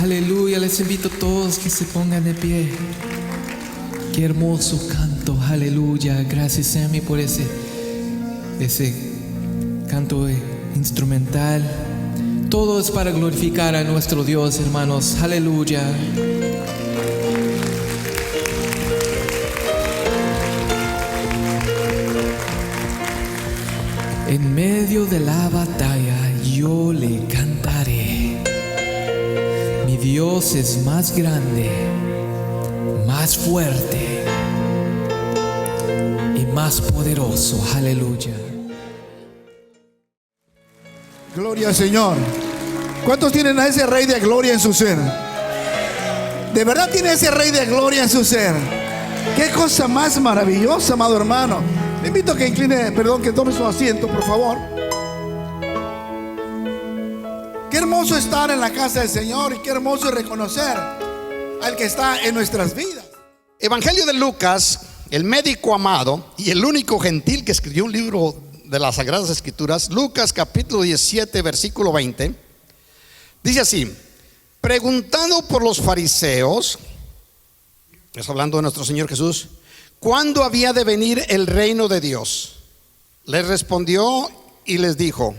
Aleluya, les invito a todos que se pongan de pie. Qué hermoso canto, aleluya. Gracias, Sammy, por ese canto instrumental. Todo es para glorificar a nuestro Dios, hermanos. Aleluya. En medio de la batalla yo le cantaré. Mi Dios es más grande, más fuerte y más poderoso. Aleluya. Gloria al Señor. ¿Cuántos tienen a ese Rey de Gloria en su ser? ¿De verdad tiene ese Rey de Gloria en su ser? Qué cosa más maravillosa, amado hermano. Le invito a que que tome su asiento, por favor. Qué hermoso estar en la casa del Señor y qué hermoso es reconocer al que está en nuestras vidas. Evangelio de Lucas, el médico amado y el único gentil que escribió un libro de las Sagradas Escrituras, Lucas capítulo 17, versículo 20, dice así: preguntando por los fariseos, es hablando de nuestro Señor Jesús, ¿cuándo había de venir el reino de Dios? Les respondió y les dijo: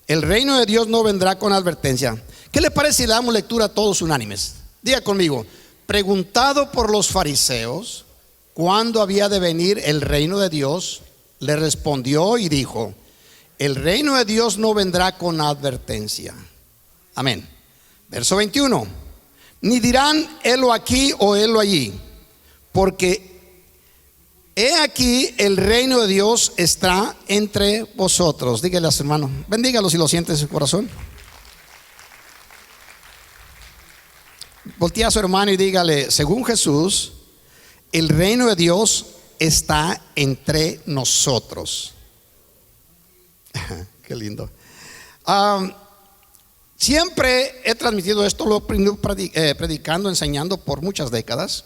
el reino de Dios no vendrá con advertencia. ¿Qué le parece si le damos lectura a todos unánimes? Diga conmigo: preguntado por los fariseos, ¿cuándo había de venir el reino de Dios? Le respondió y dijo: el reino de Dios no vendrá con advertencia. Amén. Verso 21: ni dirán helo aquí o helo allí, porque he aquí el reino de Dios está entre vosotros. Dígale a su hermano, bendígalo si lo siente en su corazón. Voltea a su hermano y dígale: según Jesús, el reino de Dios está entre nosotros. Qué lindo. Siempre he transmitido esto, lo he aprendido predicando, enseñando por muchas décadas.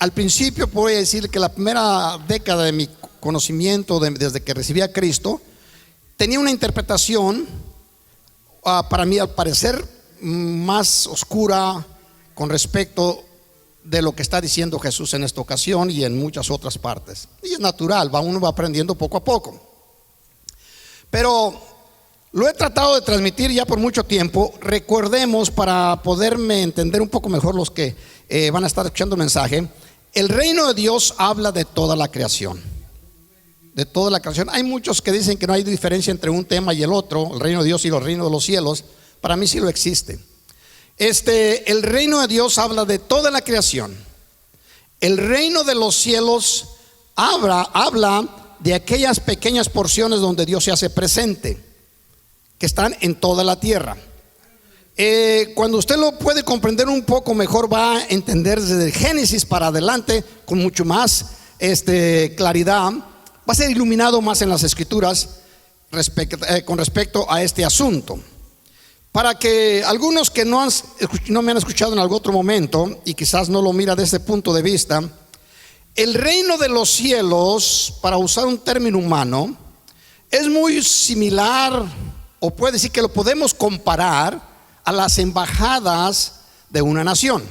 Al principio puedo decir que la primera década de mi conocimiento, desde que recibí a Cristo, tenía una interpretación para mí al parecer más oscura con respecto de lo que está diciendo Jesús en esta ocasión y en muchas otras partes. Y es natural, uno va aprendiendo poco a poco. Pero lo he tratado de transmitir ya por mucho tiempo. Recordemos, para poderme entender un poco mejor los que van a estar escuchando el mensaje, el reino de Dios habla de toda la creación. De toda la creación. Hay muchos que dicen que no hay diferencia entre un tema y el otro, el reino de Dios y el reino de los cielos. Para mí sí lo existe. El reino de Dios habla de toda la creación. El reino de los cielos habla de aquellas pequeñas porciones donde Dios se hace presente, que están en toda la tierra. Cuando usted lo puede comprender un poco mejor, va a entender desde el Génesis para adelante con mucho más claridad. Va a ser iluminado más en las Escrituras con respecto a este asunto. Para que algunos que no me han escuchado en algún otro momento y quizás no lo mira desde ese punto de vista, el reino de los cielos, para usar un término humano, es muy similar, o puede decir que lo podemos comparar a las embajadas de una nación.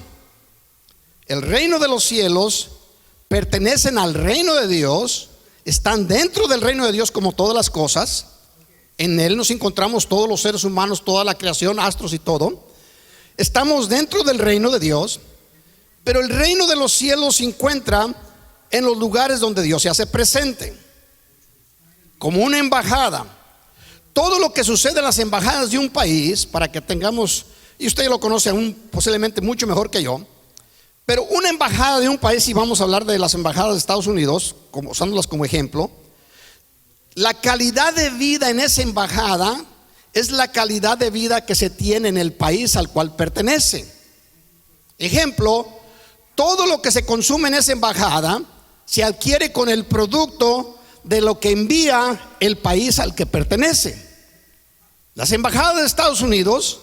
El reino de los cielos pertenecen al reino de Dios, están dentro del reino de Dios como todas las cosas. En él nos encontramos todos los seres humanos, toda la creación, astros y todo. Estamos dentro del reino de Dios, pero el reino de los cielos se encuentra en los lugares donde Dios se hace presente, como una embajada. Todo lo que sucede en las embajadas de un país, para que tengamos, y usted lo conoce aún posiblemente mucho mejor que yo, pero una embajada de un país, y vamos a hablar de las embajadas de Estados Unidos, usándolas como ejemplo, la calidad de vida en esa embajada es la calidad de vida que se tiene en el país al cual pertenece. Ejemplo, todo lo que se consume en esa embajada se adquiere con el producto de lo que envía el país al que pertenece. Las embajadas de Estados Unidos,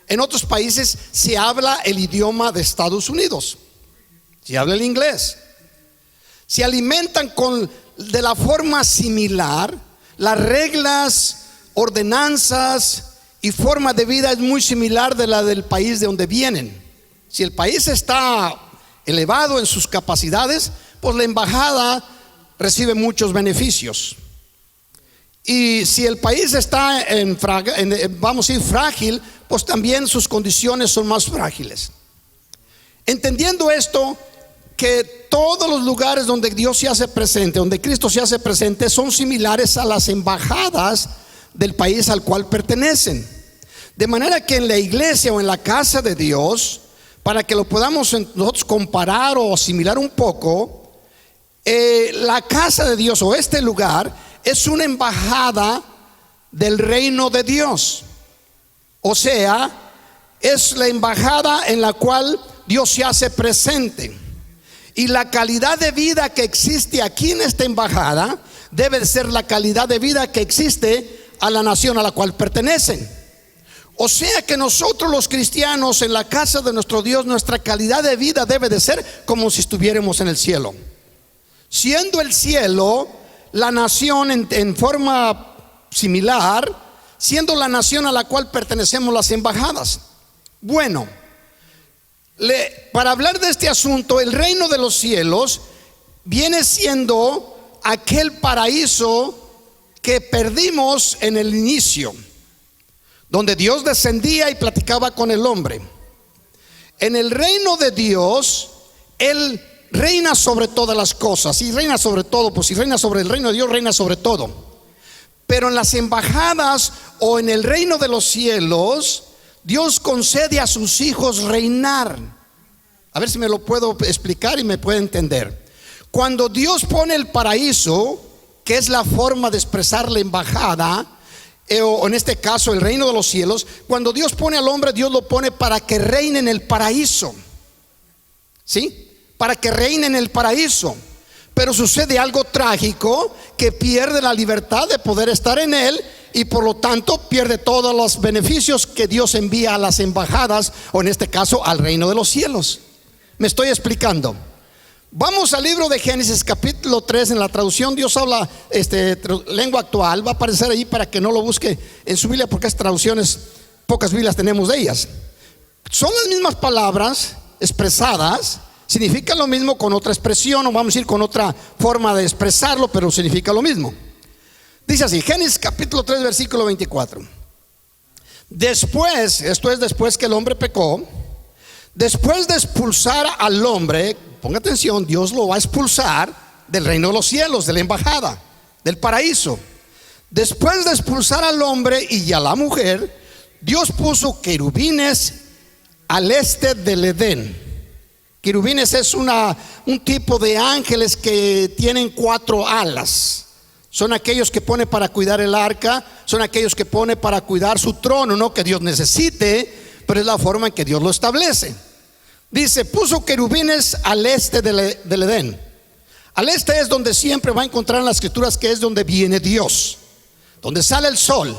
en otros países se habla el idioma de Estados Unidos, se habla el inglés. Se alimentan de la forma similar las reglas, ordenanzas y forma de vida es muy similar de la del país de donde vienen. Si el país está elevado en sus capacidades, pues la embajada recibe muchos beneficios. Y si el país está vamos a decir, frágil, pues también sus condiciones son más frágiles. Entendiendo esto, que todos los lugares donde Dios se hace presente, donde Cristo se hace presente, son similares a las embajadas del país al cual pertenecen. De manera que en la iglesia o en la casa de Dios, para que lo podamos nosotros comparar o asimilar un poco, la casa de Dios o este lugar es una embajada del reino de Dios. O sea, es la embajada en la cual Dios se hace presente. Y la calidad de vida que existe aquí en esta embajada debe ser la calidad de vida que existe a la nación a la cual pertenecen. O sea que nosotros los cristianos en la casa de nuestro Dios, nuestra calidad de vida debe de ser como si estuviéramos en el cielo. Siendo el cielo la nación en forma similar, siendo la nación a la cual pertenecemos las embajadas. Bueno, para hablar de este asunto, el reino de los cielos viene siendo aquel paraíso que perdimos en el inicio, donde Dios descendía y platicaba con el hombre. En el reino de Dios, Él reina sobre todas las cosas. Y reina sobre todo, pues si reina sobre el reino de Dios, reina sobre todo. Pero en las embajadas o en el reino de los cielos, Dios concede a sus hijos reinar. A ver si me lo puedo explicar y me puede entender. Cuando Dios pone el paraíso, que es la forma de expresar la embajada, o en este caso el reino de los cielos, cuando Dios pone al hombre, Dios lo pone para que reine en el paraíso. ¿Sí? Para que reine en el paraíso. Pero sucede algo trágico, que pierde la libertad de poder estar en él, y por lo tanto pierde todos los beneficios que Dios envía a las embajadas, o en este caso al reino de los cielos. Me estoy explicando. Vamos al libro de Génesis capítulo 3. En la traducción Dios habla lengua actual. Va a aparecer ahí para que no lo busque en su Biblia, porque estas traducciones, pocas Biblias tenemos de ellas. Son las mismas palabras expresadas, significa lo mismo con otra expresión, o vamos a ir con otra forma de expresarlo, pero significa lo mismo. Dice así, Génesis capítulo 3 versículo 24. Después, esto es después que el hombre pecó, después de expulsar al hombre, ponga atención, Dios lo va a expulsar del reino de los cielos, de la embajada, del paraíso. Después de expulsar al hombre y a la mujer, Dios puso querubines al este del Edén. Querubines es un tipo de ángeles que tienen 4 alas. Son aquellos que pone para cuidar el arca, son aquellos que pone para cuidar su trono, no que Dios necesite, pero es la forma en que Dios lo establece. Dice, puso querubines al este del Edén. Al este es donde siempre va a encontrar en las escrituras que es donde viene Dios, donde sale el sol.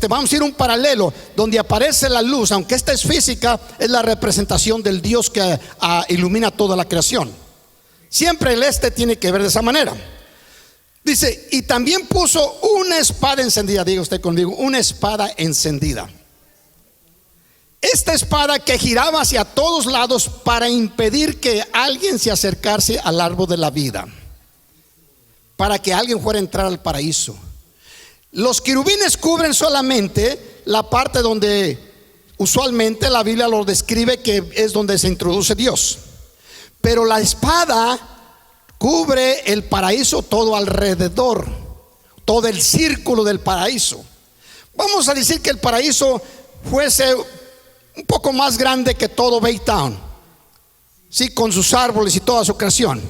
Vamos a ir un paralelo donde aparece la luz, aunque esta es física, es la representación del Dios que ilumina toda la creación. Siempre el este tiene que ver de esa manera. Dice, y también puso una espada encendida. Diga usted conmigo, una espada encendida. Esta espada que giraba hacia todos lados para impedir que alguien se acercase al árbol de la vida, para que alguien fuera a entrar al paraíso. Los querubines cubren solamente la parte donde usualmente la Biblia lo describe que es donde se introduce Dios. Pero la espada cubre el paraíso todo alrededor, todo el círculo del paraíso. Vamos a decir que el paraíso fuese un poco más grande que todo Baytown, sí, con sus árboles y toda su creación.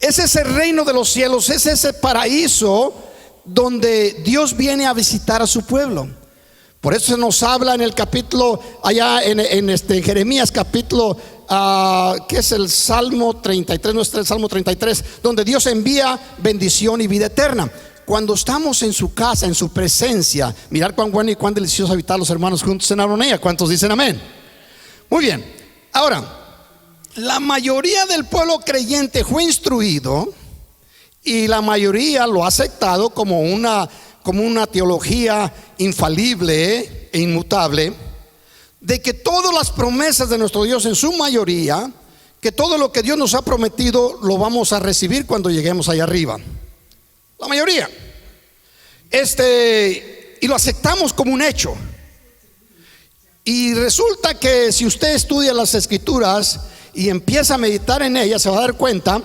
Es ese reino de los cielos, es ese paraíso donde Dios viene a visitar a su pueblo. Por eso se nos habla en el capítulo, allá en Jeremías capítulo, que es el Salmo 33, no es el Salmo 33, donde Dios envía bendición y vida eterna. Cuando estamos en su casa, en su presencia, mirar cuán bueno y cuán delicioso habitar los hermanos juntos en armonía. ¿Cuántos dicen amén? Muy bien. Ahora, la mayoría del pueblo creyente fue instruido y la mayoría lo ha aceptado como como una teología infalible e inmutable, de que todas las promesas de nuestro Dios, en su mayoría, que todo lo que Dios nos ha prometido lo vamos a recibir cuando lleguemos allá arriba. La mayoría. Y lo aceptamos como un hecho. Y resulta que si usted estudia las Escrituras y empieza a meditar en ellas, se va a dar cuenta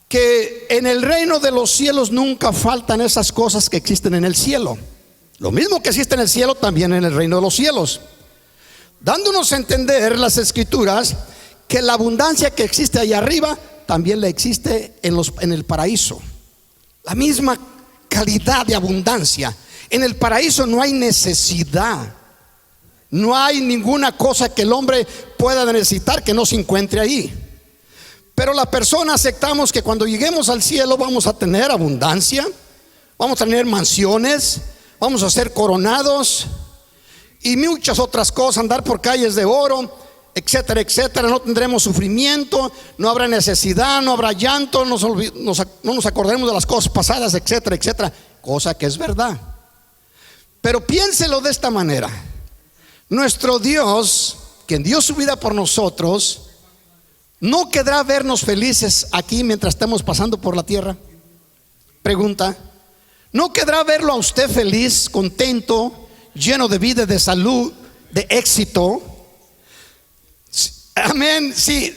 que en el reino de los cielos nunca faltan esas cosas que existen en el cielo. Lo mismo que existe en el cielo, también en el reino de los cielos, dándonos a entender las Escrituras que la abundancia que existe allá arriba también la existe en el paraíso. La misma calidad de abundancia. En el paraíso no hay necesidad, no hay ninguna cosa que el hombre pueda necesitar que no se encuentre ahí. Pero la persona aceptamos que cuando lleguemos al cielo vamos a tener abundancia, vamos a tener mansiones, vamos a ser coronados y muchas otras cosas, andar por calles de oro, etcétera, etcétera. No tendremos sufrimiento, no habrá necesidad, no habrá llanto, no nos acordaremos de las cosas pasadas, etcétera, etcétera. Cosa que es verdad. Pero piénselo de esta manera: nuestro Dios, quien dio su vida por nosotros, ¿no querrá vernos felices aquí mientras estemos pasando por la tierra? Pregunta. ¿No querrá verlo a usted feliz, contento, lleno de vida, de salud, de éxito? Amén. Sí.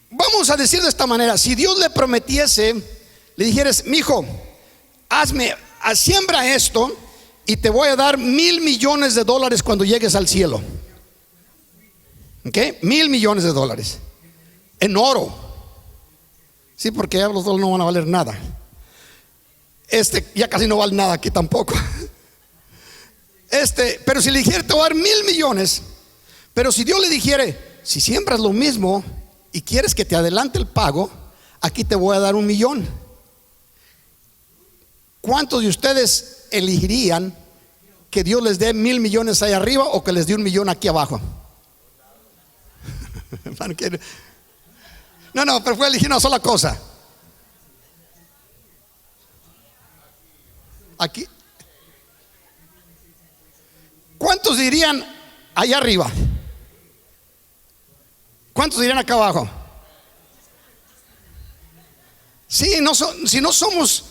Vamos a decir de esta manera: si Dios le prometiese, le dijeras, mi hijo, siembra esto y te voy a dar $1,000 millones cuando llegues al cielo. ¿Ok? $1,000 millones en oro. Sí, porque ya los dólares no van a valer nada. Ya casi no vale nada aquí tampoco. Pero si le dijera, te voy a dar $1,000 millones. Pero si Dios le dijere, si siembras lo mismo y quieres que te adelante el pago, aquí te voy a dar $1 millón. ¿Cuántos de ustedes elegirían que Dios les dé $1,000 millones ahí arriba o que les dé $1 millón aquí abajo? No, pero fue a elegir una sola cosa. Aquí. ¿Cuántos dirían allá arriba? ¿Cuántos dirían acá abajo? Sí, si no somos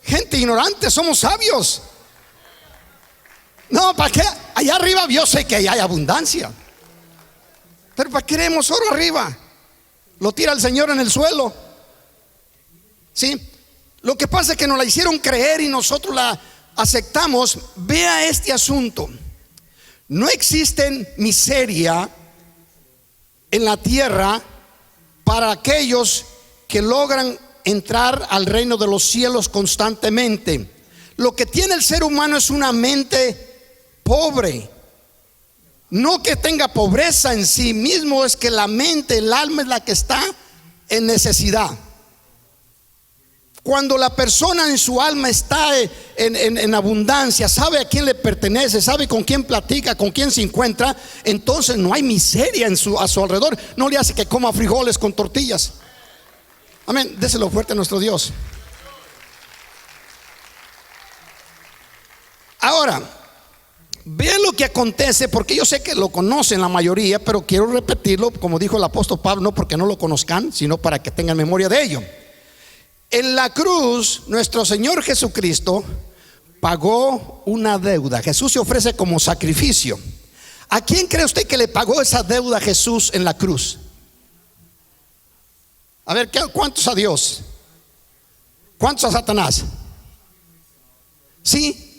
gente ignorante, somos sabios. No, ¿para qué? Allá arriba yo sé que hay abundancia, pero ¿para qué queremos oro arriba? Lo tira el Señor en el suelo. Sí. Lo que pasa es que nos la hicieron creer y nosotros la aceptamos. Vea este asunto: no existe miseria en la tierra para aquellos que logran entrar al reino de los cielos constantemente. Lo que tiene el ser humano es una mente pobre. No que tenga pobreza en sí mismo, es que la mente, el alma es la que está en necesidad. Cuando la persona en su alma está en abundancia, sabe a quién le pertenece, sabe con quién platica, con quién se encuentra, entonces no hay miseria a su alrededor. No le hace que coma frijoles con tortillas. Amén. Déselo fuerte a nuestro Dios. Ahora, vean lo que acontece, porque yo sé que lo conocen la mayoría, pero quiero repetirlo, como dijo el apóstol Pablo, no porque no lo conozcan, sino para que tengan memoria de ello. En la cruz, nuestro Señor Jesucristo pagó una deuda. Jesús se ofrece como sacrificio. ¿A quién cree usted que le pagó esa deuda a Jesús en la cruz? A ver, ¿cuántos a Dios? ¿Cuántos a Satanás? Sí.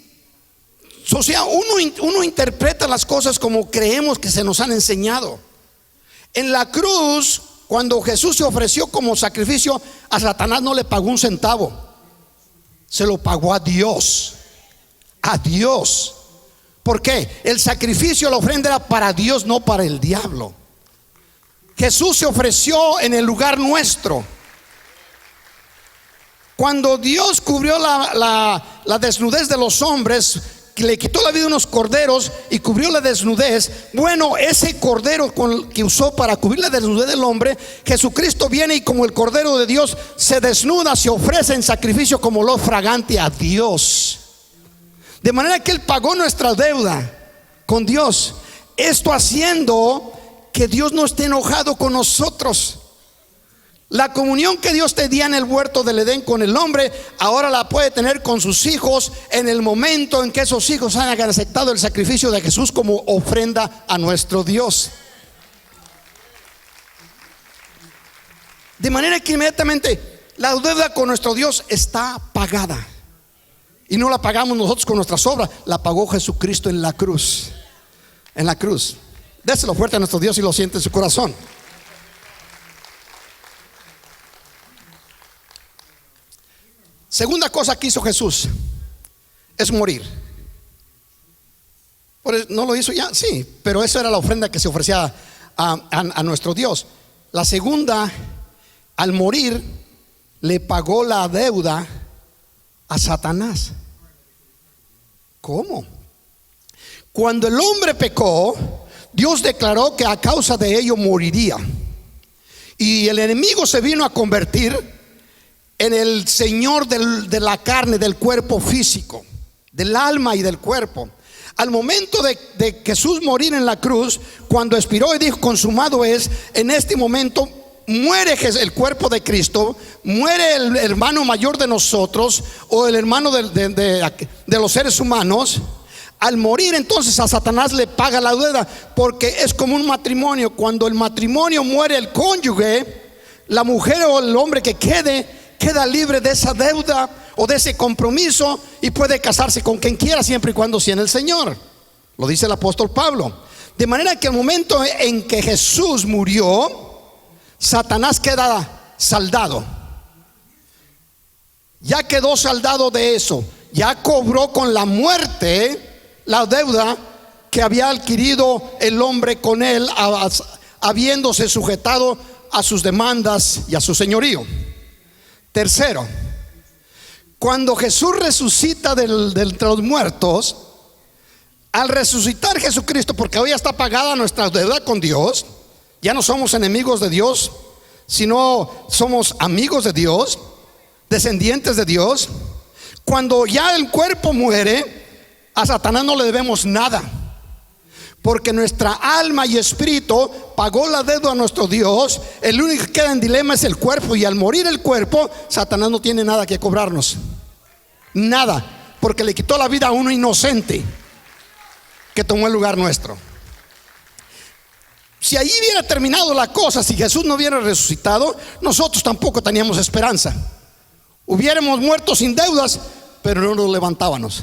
O sea, uno interpreta las cosas como creemos que se nos han enseñado. En la cruz, cuando Jesús se ofreció como sacrificio, a Satanás no le pagó un centavo, se lo pagó a Dios. A Dios. ¿Por qué? El sacrificio, la ofrenda era para Dios, no para el diablo. Jesús se ofreció en el lugar nuestro. Cuando Dios cubrió la desnudez de los hombres, que le quitó la vida a unos corderos y cubrió la desnudez, bueno, ese cordero que usó para cubrir la desnudez del hombre, Jesucristo viene y como el cordero de Dios se desnuda, se ofrece en sacrificio como olor fragante a Dios. De manera que Él pagó nuestra deuda con Dios. Esto haciendo que Dios no esté enojado con nosotros. La comunión que Dios tenía en el huerto del Edén con el hombre, ahora la puede tener con sus hijos en el momento en que esos hijos hayan aceptado el sacrificio de Jesús como ofrenda a nuestro Dios. De manera que inmediatamente la deuda con nuestro Dios está pagada. Y no la pagamos nosotros con nuestras obras, la pagó Jesucristo en la cruz. En la cruz. Déselo fuerte a nuestro Dios y lo siente en su corazón. Segunda cosa que hizo Jesús es morir. ¿No lo hizo ya? Sí, pero eso era la ofrenda que se ofrecía a nuestro Dios. La segunda, al morir, le pagó la deuda a Satanás. ¿Cómo? Cuando el hombre pecó, Dios declaró que a causa de ello moriría. Y el enemigo se vino a convertir en el señor de la carne, del cuerpo físico, del alma y del cuerpo. Al momento de Jesús morir en la cruz, cuando expiró y dijo consumado es, en este momento muere el cuerpo de Cristo, muere el hermano mayor de nosotros, o el hermano de los seres humanos. Al morir, entonces a Satanás le paga la deuda, porque es como un matrimonio. Cuando el matrimonio muere el cónyuge, la mujer o el hombre que queda libre de esa deuda o de ese compromiso y puede casarse con quien quiera, siempre y cuando sea en el Señor. Lo dice el apóstol Pablo. De manera que el momento en que Jesús murió, Satanás queda saldado. Ya quedó saldado de eso. Ya cobró con la muerte la deuda que había adquirido el hombre con él, habiéndose sujetado a sus demandas y a su señorío. Tercero, cuando Jesús resucita de entre los muertos, al resucitar Jesucristo, porque hoy ya está pagada nuestra deuda con Dios, ya no somos enemigos de Dios, sino somos amigos de Dios, descendientes de Dios. Cuando ya el cuerpo muere, a Satanás no le debemos nada, porque nuestra alma y espíritu pagó la deuda a nuestro Dios. El único que queda en dilema es el cuerpo, y al morir el cuerpo, Satanás no tiene nada que cobrarnos. Nada, porque le quitó la vida a uno inocente que tomó el lugar nuestro. Si allí hubiera terminado la cosa, si Jesús no hubiera resucitado, nosotros tampoco teníamos esperanza. Hubiéramos muerto sin deudas, pero no nos levantábamos.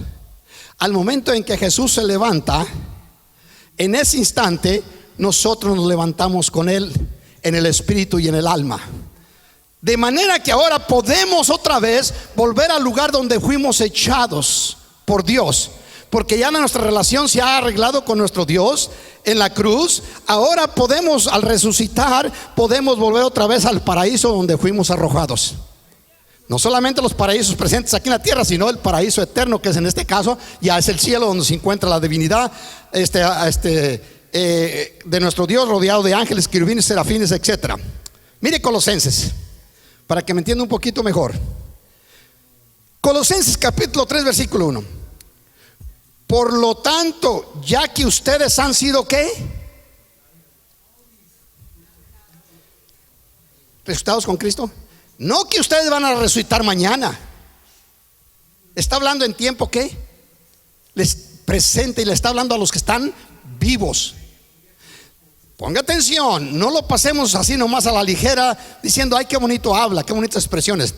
Al momento en que Jesús se levanta, en ese instante nosotros nos levantamos con Él en el espíritu y en el alma. De manera que ahora podemos otra vez volver al lugar donde fuimos echados por Dios, porque ya nuestra relación se ha arreglado con nuestro Dios en la cruz. Ahora podemos, al resucitar, podemos volver otra vez al paraíso donde fuimos arrojados. No solamente los paraísos presentes aquí en la tierra, sino el paraíso eterno, que es en este caso ya es el cielo, donde se encuentra la divinidad de nuestro Dios, rodeado de ángeles, querubines, serafines, etc. Mire Colosenses, para que me entienda un poquito mejor. Colosenses capítulo 3 versículo 1. Por lo tanto, ya que ustedes han sido ¿qué? ¿Resucitados con Cristo? No que ustedes van a resucitar mañana. Está hablando en tiempo que les presente, y le está hablando a los que están vivos. Ponga atención, no lo pasemos así nomás a la ligera, diciendo ay, qué bonito habla, qué bonitas expresiones.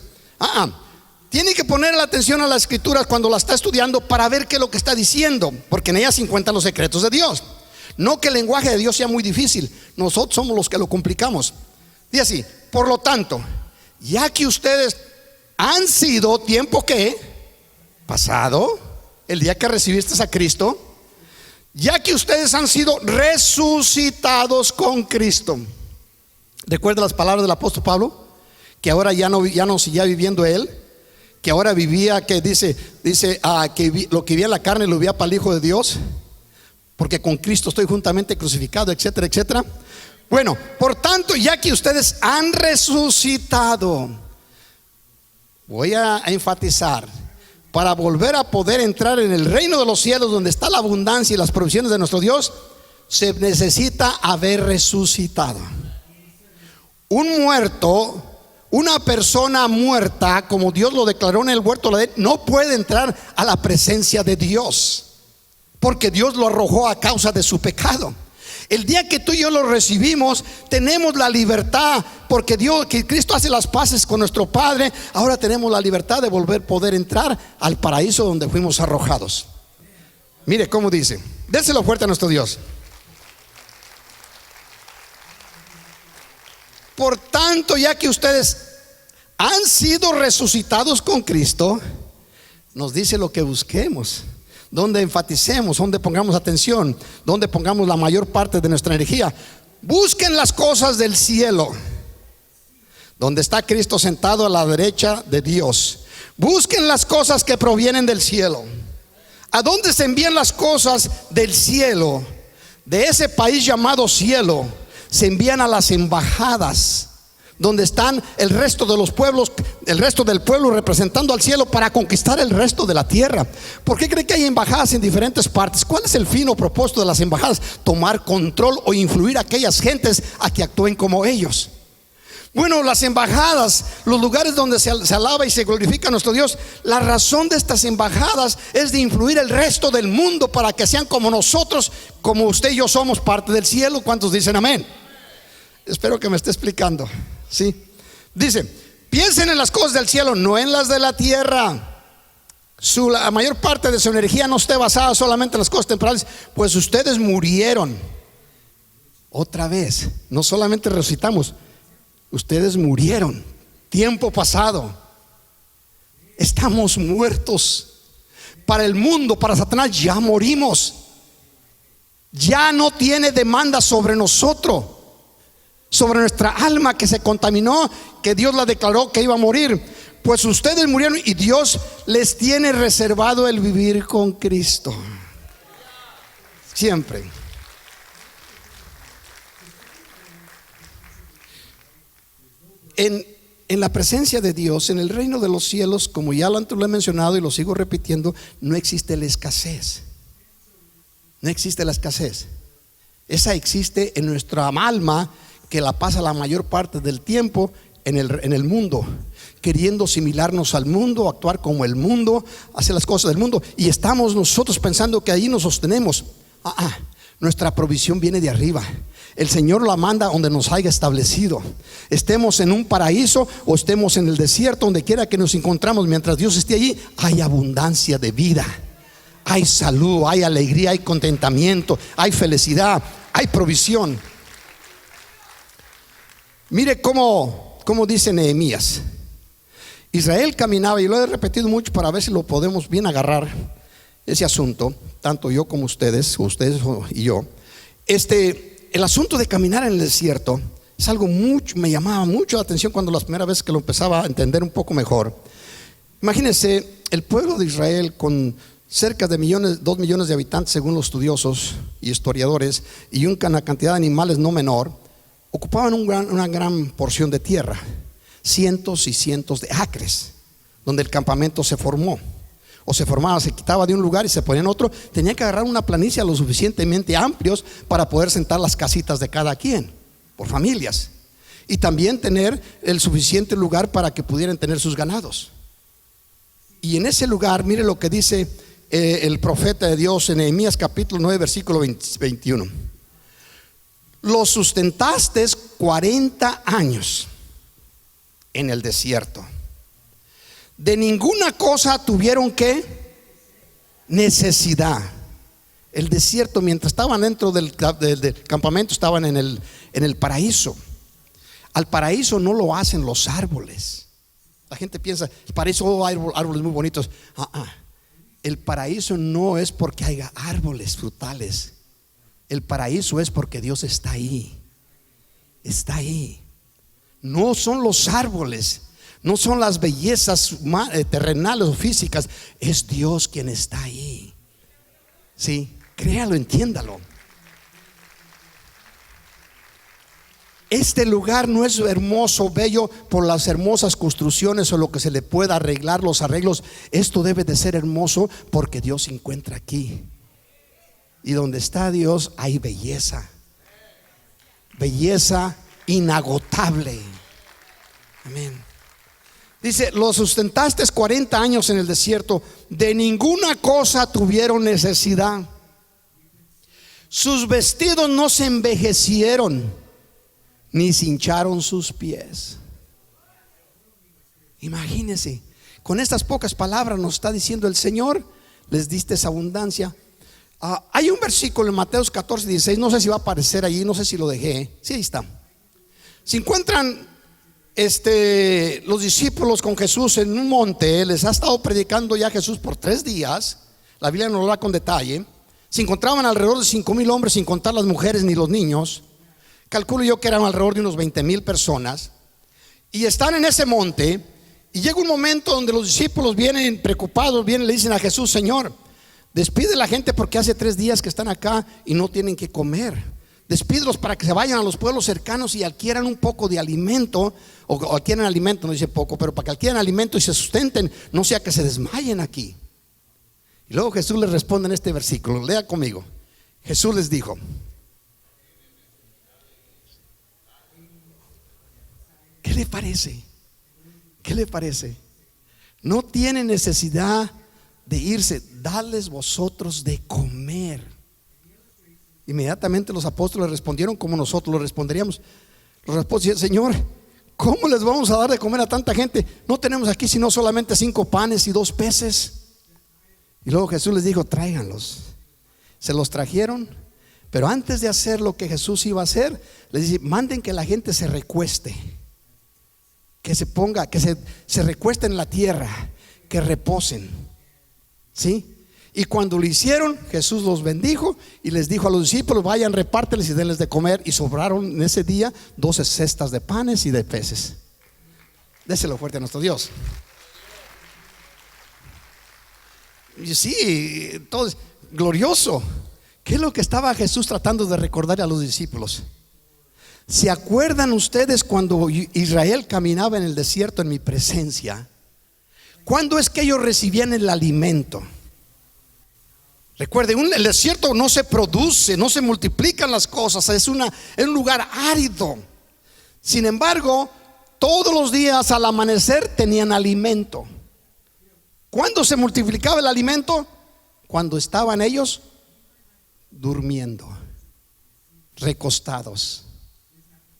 Tiene que poner la atención a las escrituras cuando la está estudiando, para ver qué es lo que está diciendo, porque en ellas se encuentran los secretos de Dios. No que el lenguaje de Dios sea muy difícil, nosotros somos los que lo complicamos. Dice así: por lo tanto, ya que ustedes han sido, tiempo que pasado, el día que recibiste a Cristo, ya que ustedes han sido resucitados con Cristo. Recuerda las palabras del apóstol Pablo, que ahora ya no seguía viviendo él, que ahora vivía, que dice que lo que vivía en la carne lo vivía para el Hijo de Dios, porque con Cristo estoy juntamente crucificado, etcétera, etcétera. Bueno, por tanto, ya que ustedes han resucitado, voy a enfatizar, para volver a poder entrar en el reino de los cielos, donde está la abundancia y las provisiones de nuestro Dios, se necesita haber resucitado. Un muerto, una persona muerta, como Dios lo declaró en el huerto de Edén, no puede entrar a la presencia de Dios, porque Dios lo arrojó a causa de su pecado. El día que tú y yo lo recibimos, tenemos la libertad, porque que Cristo hace las paces con nuestro Padre. Ahora tenemos la libertad de poder entrar al paraíso donde fuimos arrojados. Mire cómo dice, déselo fuerte a nuestro Dios. Por tanto, ya que ustedes han sido resucitados con Cristo, nos dice lo que busquemos, donde enfaticemos, donde pongamos atención, donde pongamos la mayor parte de nuestra energía. Busquen las cosas del cielo, donde está Cristo sentado a la derecha de Dios. Busquen las cosas que provienen del cielo. ¿A dónde se envían las cosas del cielo? De ese país llamado cielo se envían a las embajadas, donde están el resto de los pueblos, el resto del pueblo representando al cielo para conquistar el resto de la tierra. ¿Por qué cree que hay embajadas en diferentes partes? ¿Cuál es el fin o propósito de las embajadas? Tomar control o influir a aquellas gentes a que actúen como ellos. Bueno, las embajadas, los lugares donde se alaba y se glorifica a nuestro Dios, la razón de estas embajadas es de influir el resto del mundo para que sean como nosotros, como usted y yo somos parte del cielo. ¿Cuántos dicen amén? Espero que me esté explicando. Sí. Dice, piensen en las cosas del cielo, no en las de la tierra. La mayor parte de su energía no esté basada solamente en las cosas temporales, pues ustedes murieron. Otra vez, no solamente resucitamos, ustedes murieron. Tiempo pasado. Estamos muertos. Para el mundo, para Satanás, ya morimos. Ya no tiene demanda sobre nosotros, sobre nuestra alma que se contaminó, que Dios la declaró que iba a morir. Pues ustedes murieron y Dios les tiene reservado el vivir con Cristo. Siempre. En la presencia de Dios, en el reino de los cielos, como ya lo he mencionado y lo sigo repitiendo, no existe la escasez. No existe la escasez. Esa existe en nuestra alma, que la pasa la mayor parte del tiempo en el mundo, queriendo asimilarnos al mundo, actuar como el mundo, hacer las cosas del mundo. Y estamos nosotros pensando que ahí nos sostenemos. Nuestra provisión viene de arriba. El Señor la manda donde nos haya establecido. Estemos en un paraíso o estemos en el desierto, donde quiera que nos encontramos, mientras Dios esté allí, hay abundancia de vida, hay salud, hay alegría, hay contentamiento, hay felicidad, hay provisión. Mire cómo dice Nehemías. Israel caminaba, y lo he repetido mucho para ver si lo podemos bien agarrar ese asunto, tanto yo como ustedes y yo. El asunto de caminar en el desierto es algo me llamaba mucho la atención cuando las primeras veces que lo empezaba a entender un poco mejor. Imagínense, el pueblo de Israel, con cerca de 2 millones de habitantes según los estudiosos y historiadores, y una cantidad de animales no menor, ocupaban una gran porción de tierra, cientos y cientos de acres, donde el campamento se formó. O se formaba, se quitaba de un lugar y se ponía en otro. Tenían que agarrar una planicie lo suficientemente amplios para poder sentar las casitas de cada quien, por familias, y también tener el suficiente lugar para que pudieran tener sus ganados. Y en ese lugar, mire lo que dice el profeta de Dios en Nehemías capítulo 9 versículo 21. Los sustentaste 40 años en el desierto. De ninguna cosa tuvieron que necesidad. El desierto, mientras estaban dentro del campamento, estaban en el paraíso. Al paraíso no lo hacen los árboles. La gente piensa, el paraíso hay árboles muy bonitos. El paraíso no es porque haya árboles frutales. El paraíso es porque Dios está ahí. Está ahí. No son los árboles, no son las bellezas terrenales o físicas. Es Dios quien está ahí. Sí, créalo, entiéndalo. este lugar no es hermoso, bello por las hermosas construcciones o lo que se le pueda arreglar, los arreglos. Esto debe de ser hermoso porque Dios se encuentra aquí. Y donde está Dios hay belleza. Belleza inagotable. Amén. Dice, los sustentaste 40 años en el desierto, de ninguna cosa tuvieron necesidad. Sus vestidos no se envejecieron, ni se hincharon sus pies. Imagínense, con estas pocas palabras nos está diciendo el Señor, les diste esa abundancia. Hay un versículo en Mateo 14:16, no sé si va a aparecer allí, no sé si lo dejé. Sí, ahí está. Se encuentran los discípulos con Jesús en un monte. Les ha estado predicando ya Jesús por 3 días. La Biblia no lo da con detalle. Se encontraban alrededor de 5,000 hombres, sin contar las mujeres ni los niños. Calculo yo que eran alrededor de unos 20,000 personas. Y están en ese monte. Y llega un momento donde los discípulos vienen preocupados, vienen y le dicen a Jesús: Señor, despide a la gente porque hace 3 días que están acá y no tienen que comer. Despídelos para que se vayan a los pueblos cercanos y adquieran un poco de alimento, o adquieran alimento, no dice poco, pero para que adquieran alimento y se sustenten, no sea que se desmayen aquí. Y luego Jesús les responde en este versículo, lea conmigo. Jesús les dijo: ¿qué le parece? ¿Qué le parece? No tienen necesidad de irse, dadles vosotros de comer. Inmediatamente los apóstoles respondieron como nosotros lo responderíamos. Los apóstoles: Señor, ¿cómo les vamos a dar de comer a tanta gente? No tenemos aquí sino solamente 5 panes y 2 peces. Y luego Jesús les dijo: tráiganlos. Se los trajeron, pero antes de hacer lo que Jesús iba a hacer, les dice: manden que la gente se recueste, que se ponga, que se recuesten en la tierra, que reposen. ¿Sí? Y cuando lo hicieron, Jesús los bendijo y les dijo a los discípulos: vayan, repárteles y denles de comer. Y sobraron en ese día 12 cestas de panes y de peces. Déselo fuerte a nuestro Dios. Y sí, todo es glorioso. ¿Qué es lo que estaba Jesús tratando de recordar a los discípulos? ¿Se acuerdan ustedes cuando Israel caminaba en el desierto en mi presencia? ¿Cuándo es que ellos recibían el alimento? Recuerden, el desierto no se produce, no se multiplican las cosas, es un lugar árido. Sin embargo, todos los días al amanecer tenían alimento. ¿Cuándo se multiplicaba el alimento? Cuando estaban ellos durmiendo, recostados,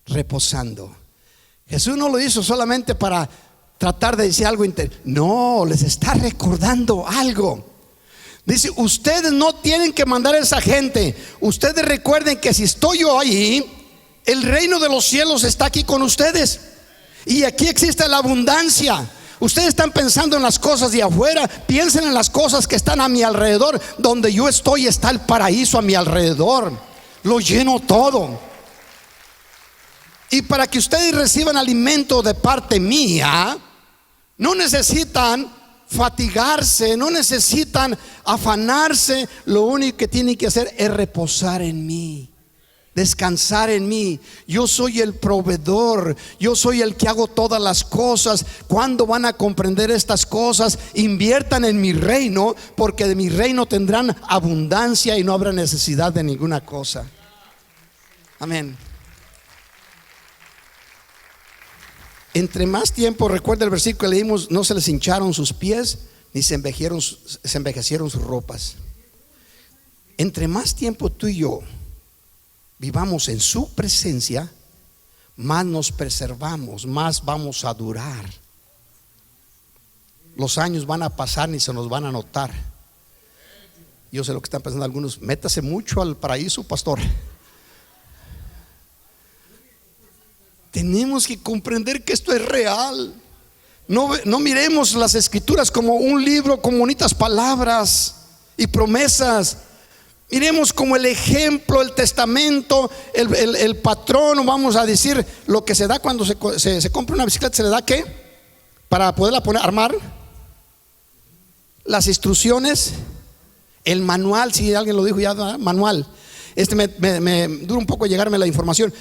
reposando. Jesús no lo hizo solamente para tratar de decir algo no, les está recordando algo. Dice: ustedes no tienen que mandar a esa gente. Ustedes recuerden que si estoy yo ahí, el reino de los cielos está aquí con ustedes. Y aquí existe la abundancia. Ustedes están pensando en las cosas de afuera, piensen en las cosas que están a mi alrededor. Donde yo estoy está el paraíso a mi alrededor. Lo lleno todo. Y para que ustedes reciban alimento de parte mía, no necesitan fatigarse, no necesitan afanarse. Lo único que tienen que hacer es reposar en mí, descansar en mí. Yo soy el proveedor, yo soy el que hago todas las cosas. ¿Cuándo van a comprender estas cosas? Inviertan en mi reino, porque de mi reino tendrán abundancia y no habrá necesidad de ninguna cosa. Amén. Entre más tiempo, recuerda el versículo que leímos, no se les hincharon sus pies ni se envejecieron sus ropas. Entre más tiempo tú y yo vivamos en su presencia, más nos preservamos, más vamos a durar. Los años van a pasar ni se nos van a notar. Yo sé lo que están pensando algunos: métase mucho al paraíso, pastor. Tenemos que comprender que esto es real. No miremos las escrituras como un libro con bonitas palabras y promesas. Miremos como el ejemplo, el testamento, el patrón, vamos a decir, lo que se da cuando se compra una bicicleta. ¿Se le da qué? Para poderla armar. Las instrucciones, el manual, si alguien lo dijo ya, manual. Me dura un poco llegarme la información.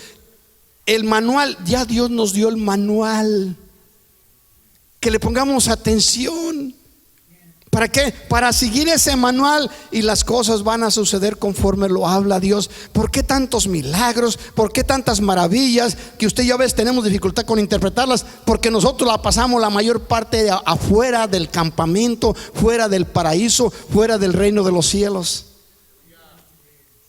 El manual, ya Dios nos dio el manual. Que le pongamos atención. ¿Para qué? Para seguir ese manual y las cosas van a suceder conforme lo habla Dios. ¿Por qué tantos milagros? ¿Por qué tantas maravillas que usted y yo a veces tenemos dificultad con interpretarlas? Porque nosotros la pasamos la mayor parte afuera del campamento, fuera del paraíso, fuera del reino de los cielos.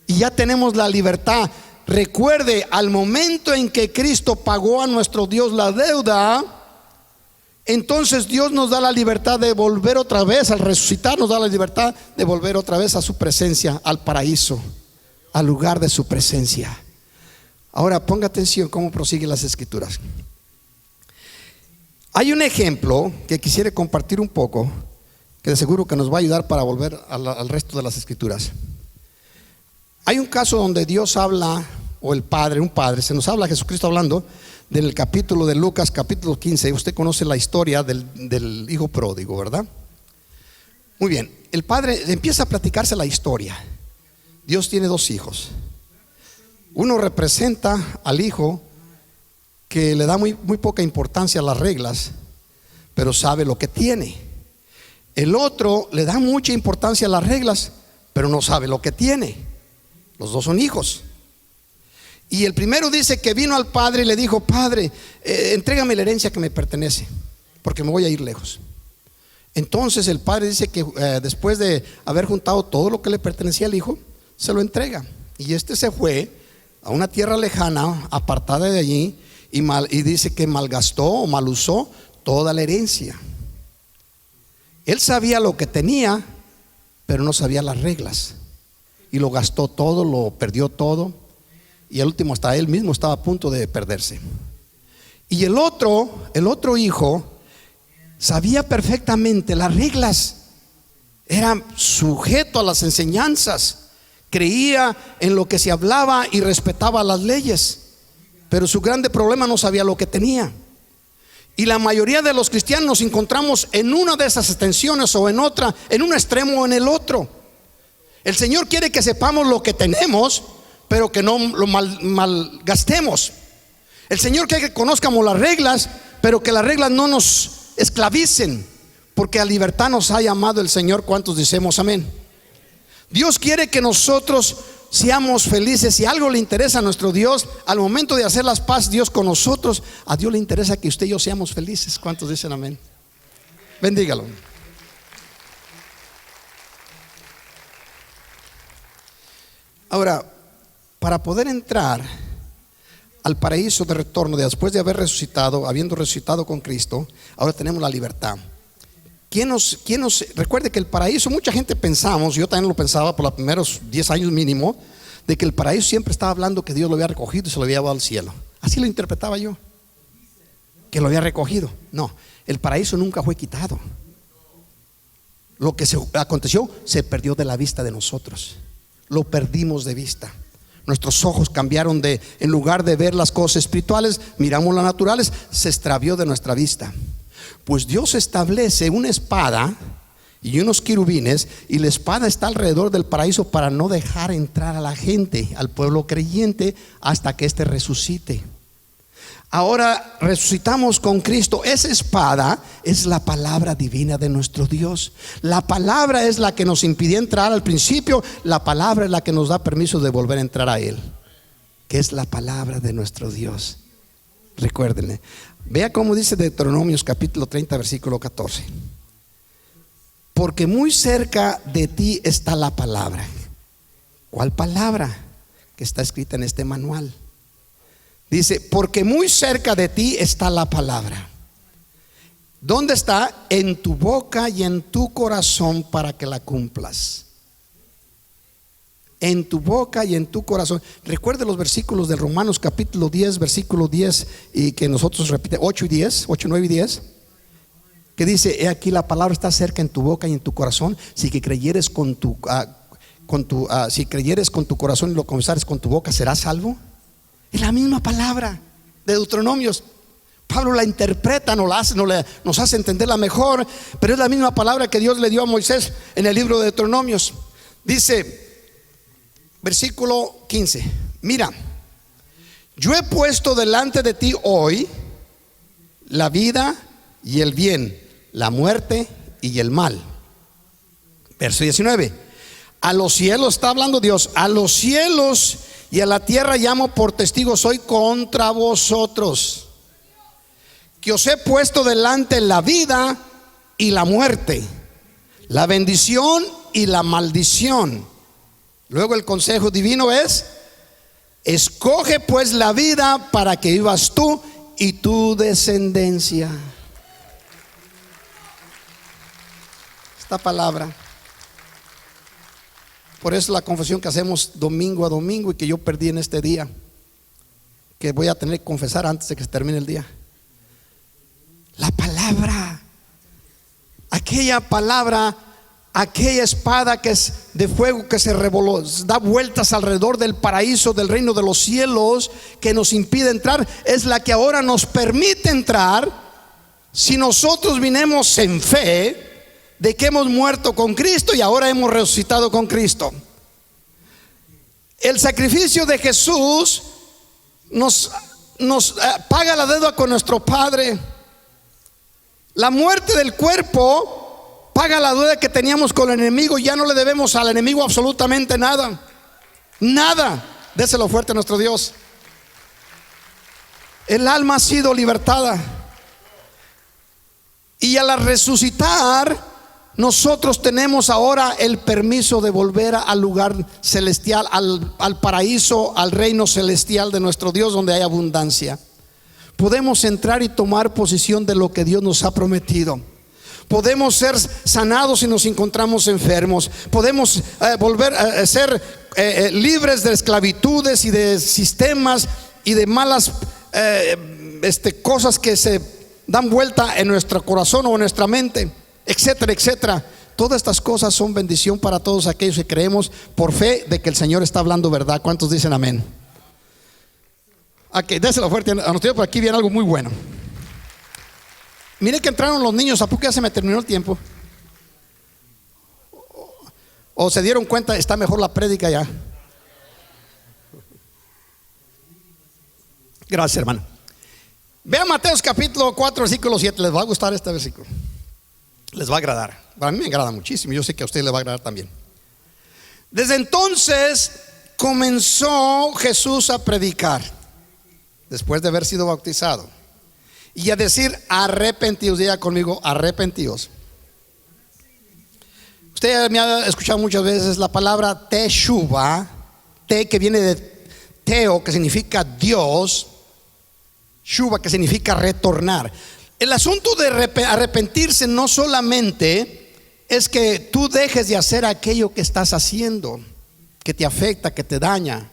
Y ya tenemos la libertad. Recuerde, al momento en que Cristo pagó a nuestro Dios la deuda, entonces Dios nos da la libertad de volver otra vez, al resucitar nos da la libertad de volver otra vez a su presencia, al paraíso, al lugar de su presencia. Ahora ponga atención cómo prosiguen las escrituras. Hay un ejemplo que quisiera compartir un poco, que de seguro que nos va a ayudar para volver al resto de las escrituras. Hay un caso donde Dios habla, o el Padre, un Padre, se nos habla Jesucristo hablando del capítulo de Lucas, capítulo 15. Usted conoce la historia del hijo pródigo, ¿verdad? Muy bien, el padre empieza a platicarse la historia. Dios tiene dos hijos. Uno representa al hijo que le da muy poca importancia a las reglas, pero sabe lo que tiene. El otro le da mucha importancia a las reglas, pero no sabe lo que tiene. Los dos son hijos. Y el primero dice que vino al padre y le dijo: Padre, entrégame la herencia que me pertenece, porque me voy a ir lejos. Entonces el padre dice que después de haber juntado todo lo que le pertenecía al hijo, se lo entrega. Y este se fue a una tierra lejana, apartada de allí, y dice que malgastó o malusó toda la herencia. Él sabía lo que tenía, pero no sabía las reglas, y lo gastó todo, lo perdió todo. Y al último hasta él mismo estaba a punto de perderse. Y el otro hijo sabía perfectamente las reglas, era sujeto a las enseñanzas, creía en lo que se hablaba y respetaba las leyes, pero su grande problema no sabía lo que tenía. Y la mayoría de los cristianos nos encontramos en una de esas extensiones o en otra, en un extremo o en el otro. El Señor quiere que sepamos lo que tenemos, pero que no lo malgastemos. El Señor quiere que conozcamos las reglas, pero que las reglas no nos esclavicen, porque a libertad nos ha llamado el Señor. ¿Cuántos decimos amén? Dios quiere que nosotros seamos felices. Si algo le interesa a nuestro Dios, al momento de hacer las paces Dios con nosotros, a Dios le interesa que usted y yo seamos felices. ¿Cuántos dicen amén? Bendígalo. Ahora, para poder entrar al paraíso de retorno, después de haber resucitado, habiendo resucitado con Cristo, ahora tenemos la libertad. Recuerde que el paraíso, mucha gente pensamos, yo también lo pensaba por los primeros 10 años mínimo, de que el paraíso siempre estaba hablando que Dios lo había recogido y se lo había llevado al cielo. Así lo interpretaba yo, que lo había recogido. No, el paraíso nunca fue quitado. Lo que aconteció se perdió de la vista de nosotros. Lo perdimos de vista. Nuestros ojos cambiaron en lugar de ver las cosas espirituales, miramos las naturales, se extravió de nuestra vista. Pues Dios establece una espada y unos querubines, y la espada está alrededor del paraíso para no dejar entrar a la gente, al pueblo creyente, hasta que éste resucite. Ahora resucitamos con Cristo. Esa espada es la palabra divina de nuestro Dios. La palabra es la que nos impidió entrar al principio. La palabra es la que nos da permiso de volver a entrar a Él, que es la palabra de nuestro Dios. Recuérdenle. Vea cómo dice Deuteronomios capítulo 30 versículo 14. Porque muy cerca de ti está la palabra. ¿Cuál palabra? Que está escrita en este manual. Dice, porque muy cerca de ti está la palabra. ¿Dónde está? En tu boca y en tu corazón, para que la cumplas. En tu boca y en tu corazón. Recuerde los versículos de Romanos capítulo 10, versículo 10, y que nosotros repite 8 y 10, 8, 9 y 10, que dice: he aquí la palabra está cerca en tu boca y en tu corazón, si creyeres con tu corazón y lo confesares con tu boca, serás salvo. Es la misma palabra de Deuteronomios. Pablo la interpreta, nos hace entenderla mejor, pero es la misma palabra que Dios le dio a Moisés en el libro de Deuteronomios. Dice, versículo 15: mira, yo he puesto delante de ti hoy la vida y el bien, la muerte y el mal. Verso 19. A los cielos, está hablando Dios, a los cielos y a la tierra llamo por testigos hoy contra vosotros, que os he puesto delante la vida y la muerte, la bendición y la maldición. Luego el consejo divino es: escoge pues la vida para que vivas tú y tu descendencia. Esta palabra, por eso la confesión que hacemos domingo a domingo y que yo perdí en este día, que voy a tener que confesar antes de que se termine el día. La palabra, aquella palabra, aquella espada que es de fuego, que se da vueltas alrededor del paraíso, del reino de los cielos, que nos impide entrar, es la que ahora nos permite entrar si nosotros vinimos en fe de que hemos muerto con Cristo y ahora hemos resucitado con Cristo. El sacrificio de Jesús nos paga la deuda con nuestro Padre. La muerte del cuerpo paga la deuda que teníamos con el enemigo. Ya no le debemos al enemigo absolutamente nada. Nada. Déselo fuerte a nuestro Dios. El alma ha sido libertada. Y al resucitar, nosotros tenemos ahora el permiso de volver al lugar celestial, al paraíso, al reino celestial de nuestro Dios, donde hay abundancia. Podemos entrar y tomar posesión de lo que Dios nos ha prometido. Podemos ser sanados si nos encontramos enfermos. Podemos volver a ser libres de esclavitudes y de sistemas y de malas cosas que se dan vuelta en nuestro corazón o en nuestra mente, etcétera, etcétera. Todas estas cosas son bendición para todos aquellos que creemos por fe de que el Señor está hablando verdad. ¿Cuántos dicen amén? Ok, déselo fuerte a nosotros, por aquí viene algo muy bueno. Mire que entraron los niños. ¿A poco ya se me terminó el tiempo? ¿O se dieron cuenta? Está mejor la prédica ya. Gracias, hermano. Vean Mateos capítulo 4 versículo 7. Les va a gustar este versículo. Les va a agradar. Para mí me agrada muchísimo. Yo sé que a ustedes les va a agradar también. Desde entonces comenzó Jesús a predicar, después de haber sido bautizado, y a decir: arrepentidos. Diga conmigo: arrepentidos. Usted me ha escuchado muchas veces la palabra teshuva, te, que viene de teo, que significa Dios, shuva, que significa retornar. El asunto de arrepentirse no solamente es que tú dejes de hacer aquello que estás haciendo, que te afecta, que te daña,